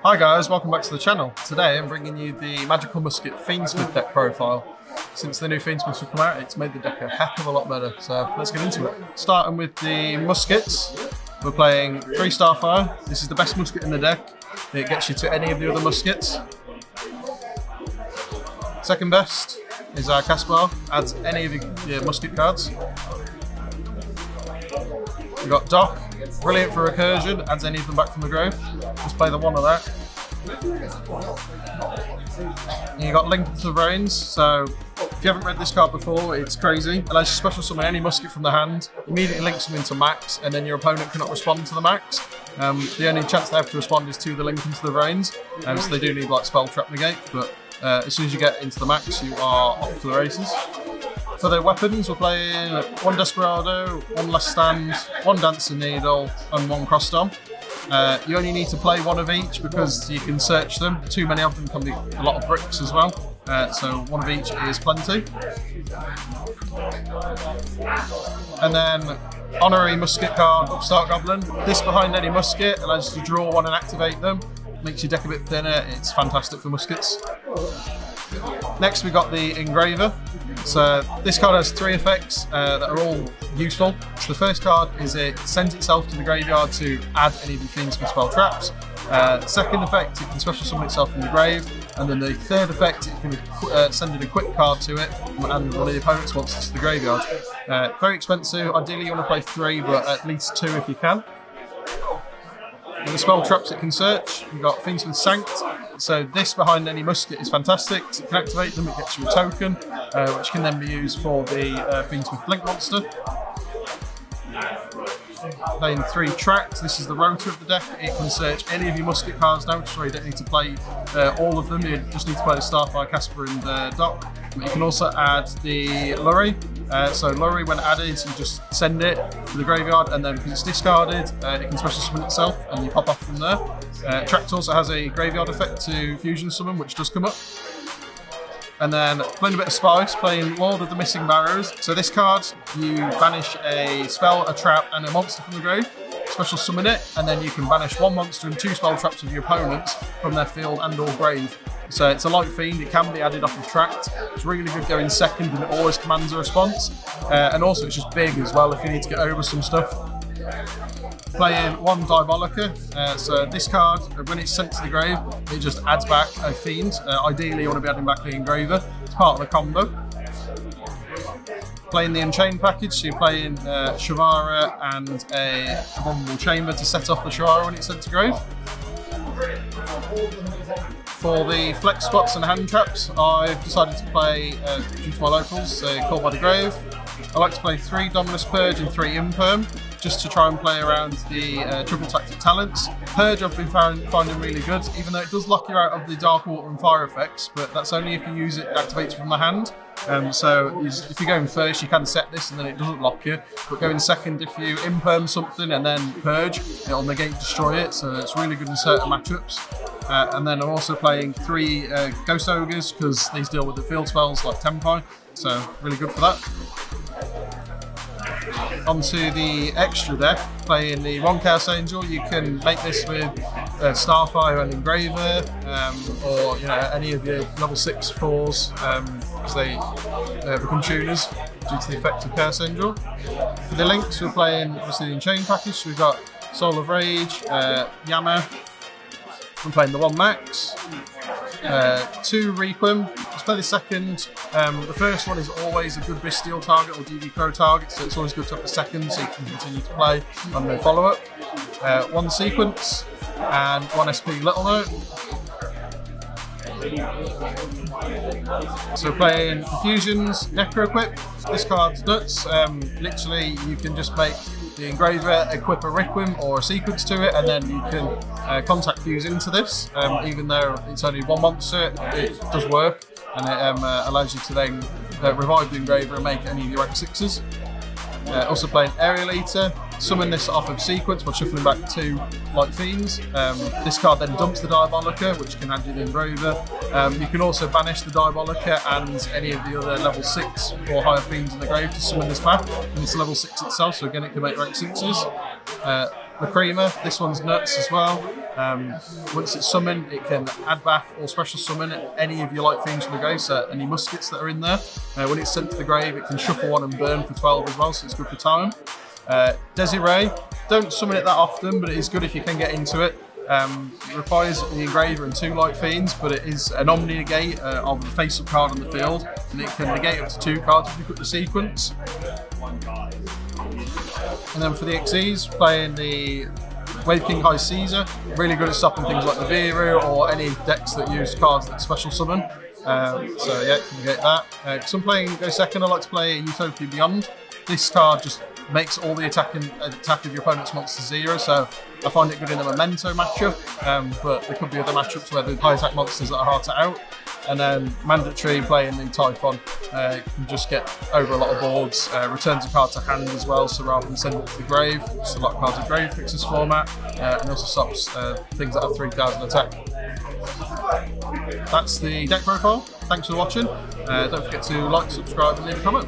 Hi guys, welcome back to the channel. Today I'm bringing you the Magical Musket Fiendsmith deck profile. Since the new Fiendsmiths have come out, it's made the deck a heck of a lot better, so let's get into it. Starting with the Muskets, we're playing 3 Starfire. This is the best musket in the deck. It gets you to any of the other muskets. Second best is our Caspar, adds any of your musket cards. We've got Doc, brilliant for recursion, adds any of them back from the grave. Just play the one of that. And you got Link to the Brains, so if you haven't read this card before, it's crazy. It allows you to special summon any musket from the hand, immediately links them into max, and then your opponent cannot respond to the max. The only chance they have to respond is to the Link into the Brains, so they do need like Spell Trap Negate, but as soon as you get into the max, you are off to the races. For the weapons, we're playing 1 Desperado, 1 Last Stand, 1 Dancing Needle, and 1 Crossed Arm. You only need to play 1 of each because you can search them. Too many of them can be a lot of bricks as well, so 1 of each is plenty. And then Honorary Musket card, Upstart Goblin. This behind any musket allows you to draw 1 and activate them. Makes your deck a bit thinner, it's fantastic for muskets. Next we got the Engraver. So this card has 3 effects that are all useful. So the first card is it sends itself to the graveyard to add any of your Fiendsmith spell traps. Second effect, it can special summon itself from the grave. And then the third effect, it can send an equip card to it and one of the opponent's monsters to the graveyard. Very expensive, ideally you want to play 3, but at least 2 if you can. And the spell traps it can search, you've got Fiendsmith Sanct. So this behind any musket is fantastic. So you can activate them, it gets you a token, which can then be used for the Fiendsmith Link monster. Playing 3 tracks, this is the rotor of the deck. It can search any of your musket cards now, which is why you don't need to play all of them. You just need to play the Starfire, Caspar and Doc. But you can also add the Lurry. So Lurry, when added, you just send it to the graveyard, and then because it's discarded, it can special summon itself, and you pop off from there. Tract also has a graveyard effect to fusion summon, which does come up. And then playing a bit of spice, playing Lord of the Missing Barrows. So this card, you banish a spell, a trap, and a monster from the grave. Special summon it, and then you can banish 1 monster and 2 spell traps of your opponents from their field and or grave. So it's a light fiend, it can be added off of Tract. It's really good going second and it always commands a response. And also it's just big as well if you need to get over some stuff. Playing 1 Diabolica. So this card, when it's sent to the grave, it just adds back a fiend. Ideally you want to be adding back the Engraver. It's part of the combo. Playing the Unchained package, so you're playing Shavara and a Abominable Chamber to set off the Shavara when it's sent to grave. For the flex spots and hand traps, I've decided to play, due to my locals, Call by the Grave. I like to play 3 Dominus Purge and 3 Imperm, just to try and play around the triple tactic talents. Purge I've been finding really good, even though it does lock you out of the Dark Water and Fire effects, but that's only if you use it activated from the hand. So if you go in first, you can set this and then it doesn't lock you, but go in second, if you Imperm something and then Purge, it'll negate destroy it, so it's really good in certain matchups. And then I'm also playing 3 Ghost Ogres, because these deal with the field spells like Tempi, so really good for that. Onto the extra deck, playing the 1 Chaos Angel. You can make this with Starfire and Engraver, or any of your level 6 4s, because they become tuners due to the effect of Chaos Angel. For the links, we're playing obviously the Unchained package. So we've got Soul of Rage, Yama. I'm playing the 1 Max, 2 Requiem. Let's play the second. The first one is always a good Bestial target or DD Pro target, so it's always good to have the second so you can continue to play on no follow-up. 1 Sequence and 1 SP Little Note. So we're playing Confusions, Necro Equip. This card's nuts. Literally, you can just make the Engraver equip a Requiem or a Sequence to it, and then you can contact fuse into this. Even though it's only 1 monster, it does work, and it allows you to then revive the Engraver and make any of your X6s. Also playing Aerial Eater, summon this off of Sequence by shuffling back 2 Light Fiends. This card then dumps the Diabolica, which can add you the Engraver. You can also banish the Diabolica and any of the other level 6 or higher Fiends in the grave to summon this back. And it's level 6 itself, so again it can make rank 6s. Lacrima, this one's nuts as well. Once it's summoned, it can add back or special summon any of your light themes from the grave, so any muskets that are in there. When it's sent to the grave, it can shuffle one and burn for 12 as well, so it's good for time. Desiree, don't summon it that often, but it is good if you can get into it. It requires the engraver and 2 light fiends, but it is an omni negate of the face-up card on the field, and it can negate up to 2 cards if you put the sequence. And then for the XEs, playing the Wave King High Caesar, really good at stopping things like the Viru or any decks that use cards that special summon. So yeah, you can get that. Because I'm playing Go Second, I like to play Utopia Beyond. This card just makes all the attack of your opponent's monsters 0, so I find it good in a Memento matchup, but there could be other matchups where the high attack monsters that are hard to out. And then mandatory playing the Typhon, you can just get over a lot of boards, returns a card to hand as well, so rather than send it to the grave, just a lot of cards in grave fixes format, and also stops things that have 3 cards in attack. That's the deck profile. Thanks for watching. Don't forget to like, subscribe and leave a comment.